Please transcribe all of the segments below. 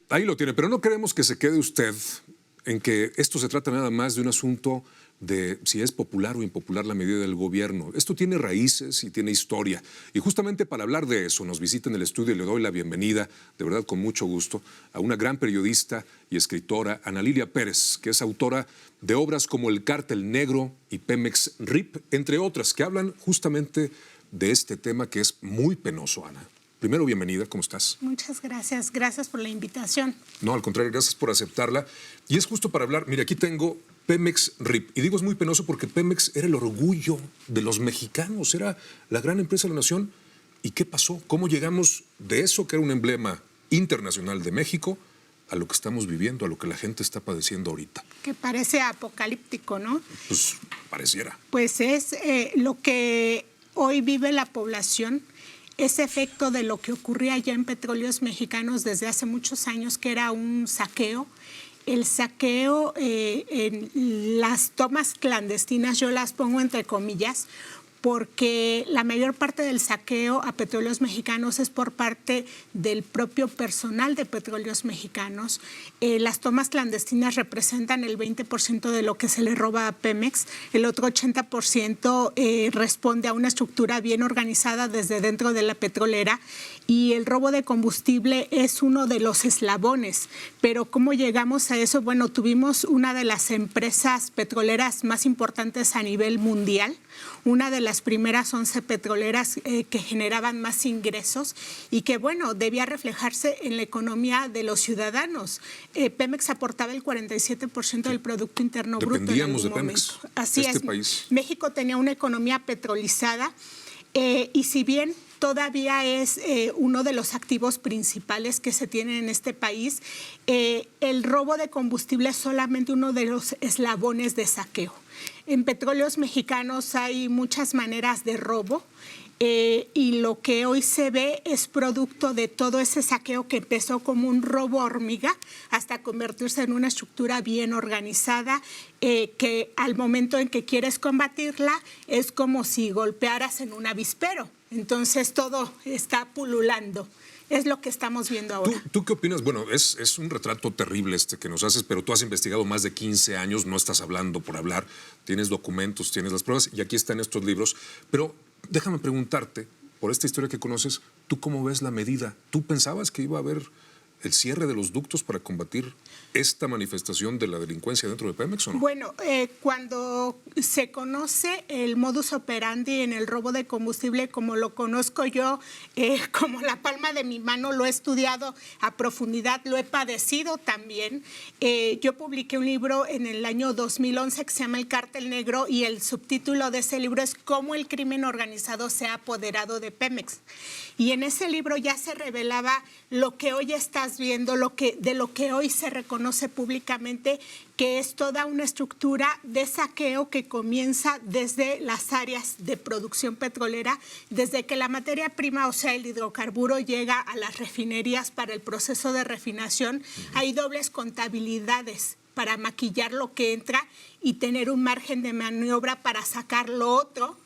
Ahí lo tiene, pero no queremos que se quede usted en que esto se trata nada más de un asunto de si es popular o impopular la medida del gobierno. Esto tiene raíces y tiene historia. Y justamente para hablar de eso nos visita en el estudio y le doy la bienvenida, de verdad con mucho gusto, a una gran periodista y escritora, Ana Lilia Pérez, que es autora de obras como El Cártel Negro y Pemex RIP, entre otras, que hablan justamente de este tema que es muy penoso, Ana. Primero, bienvenida, ¿cómo estás? Muchas gracias, gracias por la invitación. No, al contrario, gracias por aceptarla. Y es justo para hablar, mira, aquí tengo Pemex RIP. Y digo es muy penoso porque Pemex era el orgullo de los mexicanos, era la gran empresa de la nación. ¿Y qué pasó? ¿Cómo llegamos de eso, que era un emblema internacional de México, a lo que estamos viviendo, a lo que la gente está padeciendo ahorita? Que parece apocalíptico, ¿no? Pues pareciera. Pues es lo que hoy vive la población. Ese efecto de lo que ocurría ya en Petróleos Mexicanos desde hace muchos años, que era un saqueo. El saqueo en las tomas clandestinas, yo las pongo entre comillas, porque la mayor parte del saqueo a Petróleos Mexicanos es por parte del propio personal de Petróleos Mexicanos. Las tomas clandestinas representan el 20% de lo que se le roba a Pemex. El otro 80% responde a una estructura bien organizada desde dentro de la petrolera, y el robo de combustible es uno de los eslabones. Pero ¿cómo llegamos a eso? Bueno, tuvimos una de las empresas petroleras más importantes a nivel mundial, una de las primeras 11 petroleras que generaban más ingresos y que, bueno, debía reflejarse en la economía de los ciudadanos. Pemex aportaba el 47% del Producto Interno Bruto. Dependíamos de Pemex. Así es. País. México tenía una economía petrolizada y si bien todavía es uno de los activos principales que se tienen en este país, el robo de combustible es solamente uno de los eslabones de saqueo. En Petróleos Mexicanos hay muchas maneras de robo y lo que hoy se ve es producto de todo ese saqueo que empezó como un robo hormiga hasta convertirse en una estructura bien organizada que al momento en que quieres combatirla es como si golpearas en un avispero. Entonces todo está pululando. Es lo que estamos viendo ahora. ¿Tú qué opinas? Bueno, es un retrato terrible este que nos haces, pero tú has investigado más de 15 años, no estás hablando por hablar, tienes documentos, tienes las pruebas y aquí están estos libros. Pero déjame preguntarte, por esta historia que conoces, ¿tú cómo ves la medida? ¿Tú pensabas que iba a haber el cierre de los ductos para combatir esta manifestación de la delincuencia dentro de Pemex o no? Bueno, cuando se conoce el modus operandi en el robo de combustible, como lo conozco yo, como la palma de mi mano, lo he estudiado a profundidad, lo he padecido también. Yo publiqué un libro en el año 2011 que se llama El Cártel Negro y el subtítulo de ese libro es Cómo el crimen organizado se ha apoderado de Pemex. Y en ese libro ya se revelaba lo que hoy estás viendo, de lo que hoy se reconoce públicamente, que es toda una estructura de saqueo que comienza desde las áreas de producción petrolera, desde que la materia prima, o sea, el hidrocarburo, llega a las refinerías para el proceso de refinación. Hay dobles contabilidades para maquillar lo que entra y tener un margen de maniobra para sacar lo otro.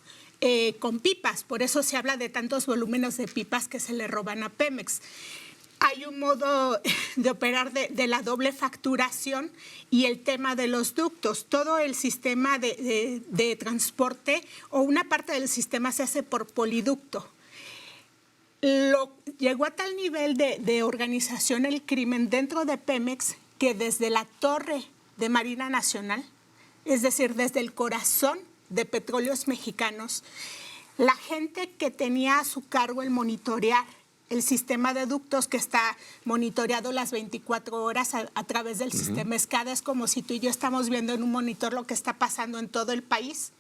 Con pipas, por eso se habla de tantos volúmenes de pipas que se le roban a Pemex. Hay un modo de operar de la doble facturación y el tema de los ductos. Todo el sistema de transporte o una parte del sistema se hace por poliducto. Llegó a tal nivel de organización el crimen dentro de Pemex que desde la torre de Marina Nacional, es decir, desde el corazón de Petróleos Mexicanos, la gente que tenía a su cargo el monitorear el sistema de ductos que está monitoreado las 24 horas a través del sistema SCADA, es como si tú y yo estamos viendo en un monitor lo que está pasando en todo el país.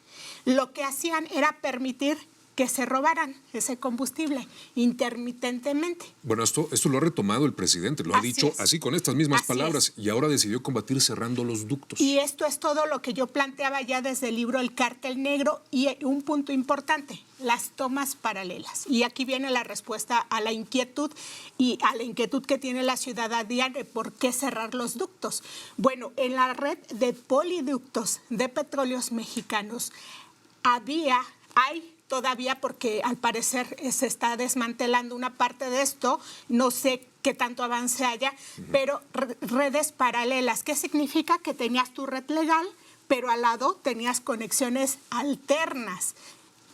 Lo que hacían era permitir que se robaran ese combustible intermitentemente. Bueno, esto lo ha retomado el presidente, lo ha dicho así con estas mismas palabras y ahora decidió combatir cerrando los ductos. Y esto es todo lo que yo planteaba ya desde el libro El Cártel Negro y un punto importante, las tomas paralelas. Y aquí viene la respuesta a la inquietud y a la inquietud que tiene la ciudadanía de por qué cerrar los ductos. Bueno, en la red de poliductos de Petróleos Mexicanos hay todavía, porque al parecer se está desmantelando una parte de esto, no sé qué tanto avance haya, pero redes paralelas. ¿Qué significa? Que tenías tu red legal, pero al lado tenías conexiones alternas.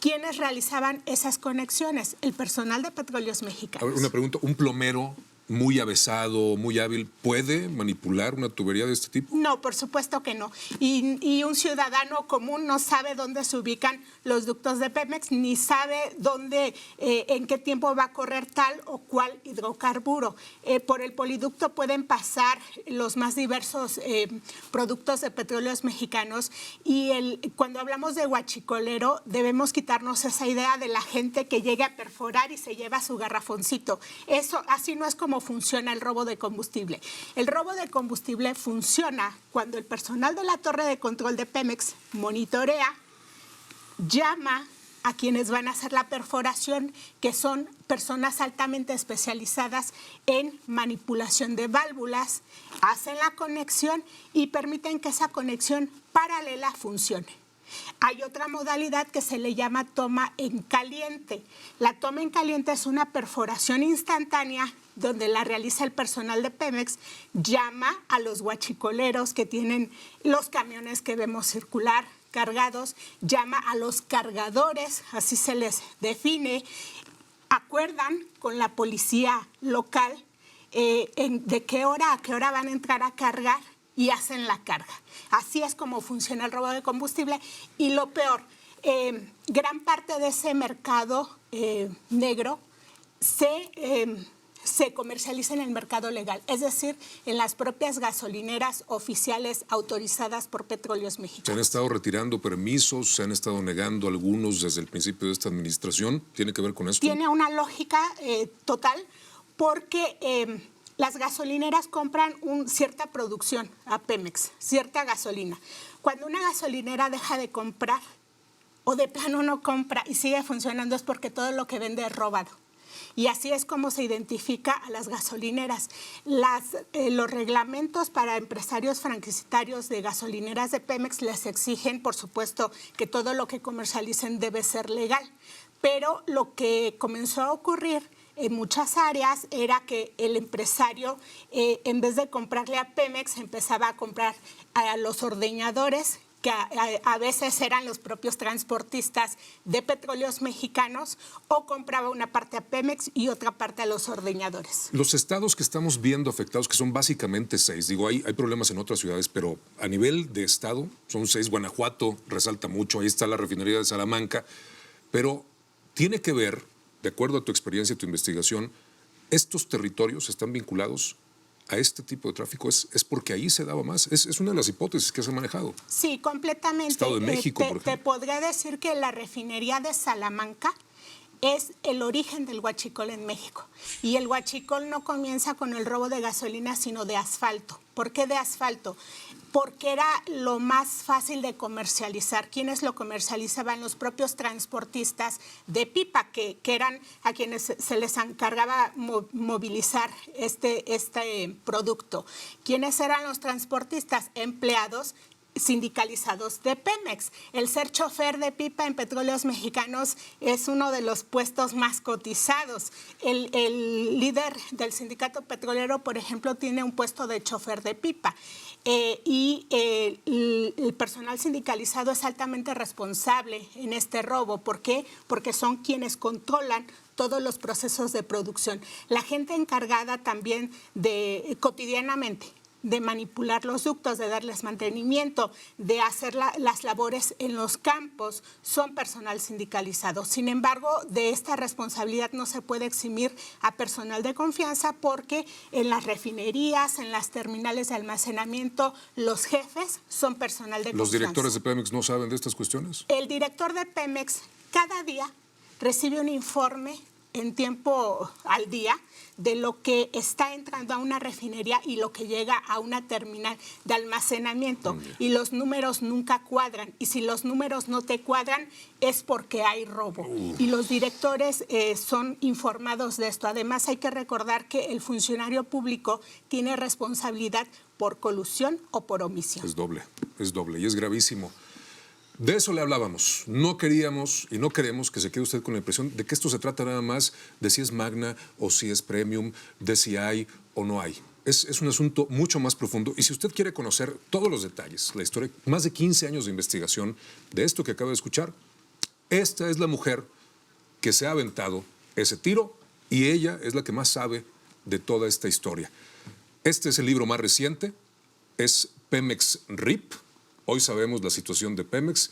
¿Quiénes realizaban esas conexiones? El personal de Petróleos Mexicanos. A ver, una pregunta, ¿un plomero muy avesado, muy hábil, puede manipular una tubería de este tipo? No, por supuesto que no. Y un ciudadano común no sabe dónde se ubican los ductos de Pemex, ni sabe dónde, en qué tiempo va a correr tal o cual hidrocarburo. Por el poliducto pueden pasar los más diversos productos de Petróleos Mexicanos y cuando hablamos de huachicolero debemos quitarnos esa idea de la gente que llegue a perforar y se lleva su garrafoncito. Eso así no es como funciona el robo de combustible. El robo de combustible funciona cuando el personal de la torre de control de Pemex monitorea, llama a quienes van a hacer la perforación, que son personas altamente especializadas en manipulación de válvulas, hacen la conexión y permiten que esa conexión paralela funcione. Hay otra modalidad que se le llama toma en caliente. La toma en caliente es una perforación instantánea donde la realiza el personal de Pemex, llama a los huachicoleros que tienen los camiones que vemos circular cargados, llama a los cargadores, así se les define, acuerdan con la policía local de qué hora a qué hora van a entrar a cargar y hacen la carga. Así es como funciona el robo de combustible. Y lo peor, gran parte de ese mercado negro se comercializa en el mercado legal, es decir, en las propias gasolineras oficiales autorizadas por Petróleos Mexicanos. Se han estado retirando permisos, se han estado negando algunos desde el principio de esta administración. ¿Tiene que ver con esto? Tiene una lógica total porque las gasolineras compran cierta producción a Pemex, cierta gasolina. Cuando una gasolinera deja de comprar o de plano no compra y sigue funcionando es porque todo lo que vende es robado. Y así es como se identifica a las gasolineras. Los reglamentos para empresarios franquiciatarios de gasolineras de Pemex les exigen, por supuesto, que todo lo que comercialicen debe ser legal. Pero lo que comenzó a ocurrir en muchas áreas era que el empresario, en vez de comprarle a Pemex, empezaba a comprar a los ordeñadores, que a veces eran los propios transportistas de Petróleos Mexicanos, o compraba una parte a Pemex y otra parte a los ordeñadores. Los estados que estamos viendo afectados, que son básicamente 6, digo, hay problemas en otras ciudades, pero a nivel de estado son 6. Guanajuato resalta mucho, ahí está la refinería de Salamanca, pero tiene que ver, de acuerdo a tu experiencia y tu investigación, ¿estos territorios están vinculados a este tipo de tráfico? ¿Es porque ahí se daba más? Es una de las hipótesis que se han manejado. Sí, completamente. Estado de México, por ejemplo. Te podría decir que la refinería de Salamanca es el origen del huachicol en México. Y el huachicol no comienza con el robo de gasolina, sino de asfalto. ¿Por qué de asfalto? Porque era lo más fácil de comercializar. ¿Quiénes lo comercializaban? Los propios transportistas de pipa, que eran a quienes se les encargaba movilizar este producto. ¿Quiénes eran los transportistas? Empleados sindicalizados de Pemex. El ser chofer de pipa en Petróleos Mexicanos es uno de los puestos más cotizados. El líder del sindicato petrolero, por ejemplo, tiene un puesto de chofer de pipa. El personal sindicalizado es altamente responsable en este robo. ¿Por qué? Porque son quienes controlan todos los procesos de producción. La gente encargada también cotidianamente de manipular los ductos, de darles mantenimiento, de hacer las labores en los campos, son personal sindicalizado. Sin embargo, de esta responsabilidad no se puede eximir a personal de confianza porque en las refinerías, en las terminales de almacenamiento, los jefes son personal de confianza. ¿Los directores de Pemex no saben de estas cuestiones? El director de Pemex cada día recibe un informe en tiempo al día de lo que está entrando a una refinería y lo que llega a una terminal de almacenamiento. Y los números nunca cuadran. Y si los números no te cuadran, es porque hay robo. Y los directores son informados de esto. Además, hay que recordar que el funcionario público tiene responsabilidad por colusión o por omisión. Es doble y es gravísimo. De eso le hablábamos. No queríamos y no queremos que se quede usted con la impresión de que esto se trata nada más de si es magna o si es premium, de si hay o no hay. Es un asunto mucho más profundo. Y si usted quiere conocer todos los detalles, la historia, más de 15 años de investigación de esto que acaba de escuchar, esta es la mujer que se ha aventado ese tiro y ella es la que más sabe de toda esta historia. Este es el libro más reciente, es Pemex RIP. Hoy sabemos la situación de Pemex.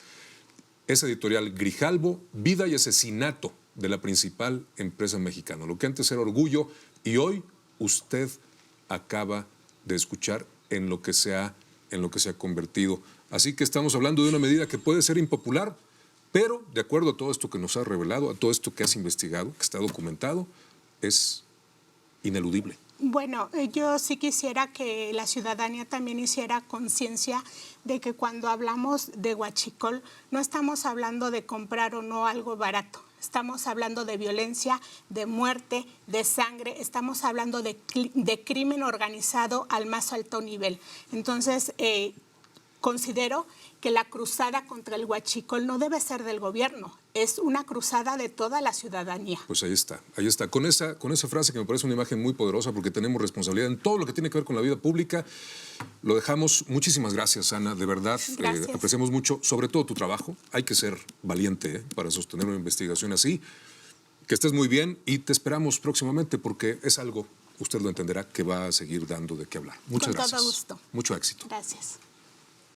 Es editorial Grijalbo, Vida y asesinato de la principal empresa mexicana. Lo que antes era Orgullo y hoy usted acaba de escuchar en lo que se ha convertido. Así que estamos hablando de una medida que puede ser impopular, pero de acuerdo a todo esto que nos ha revelado, a todo esto que has investigado, que está documentado, es ineludible. Bueno, yo sí quisiera que la ciudadanía también hiciera conciencia de que cuando hablamos de huachicol no estamos hablando de comprar o no algo barato. Estamos hablando de violencia, de muerte, de sangre, estamos hablando de crimen organizado al más alto nivel. Entonces, considero que la cruzada contra el huachicol no debe ser del gobierno, es una cruzada de toda la ciudadanía. Pues ahí está. Con esa frase que me parece una imagen muy poderosa porque tenemos responsabilidad en todo lo que tiene que ver con la vida pública. Lo dejamos. Muchísimas gracias, Ana. De verdad, apreciamos mucho, sobre todo tu trabajo. Hay que ser valiente para sostener una investigación así. Que estés muy bien y te esperamos próximamente porque es algo, usted lo entenderá, que va a seguir dando de qué hablar. Muchas gracias. Con todo gusto. Mucho éxito. Gracias.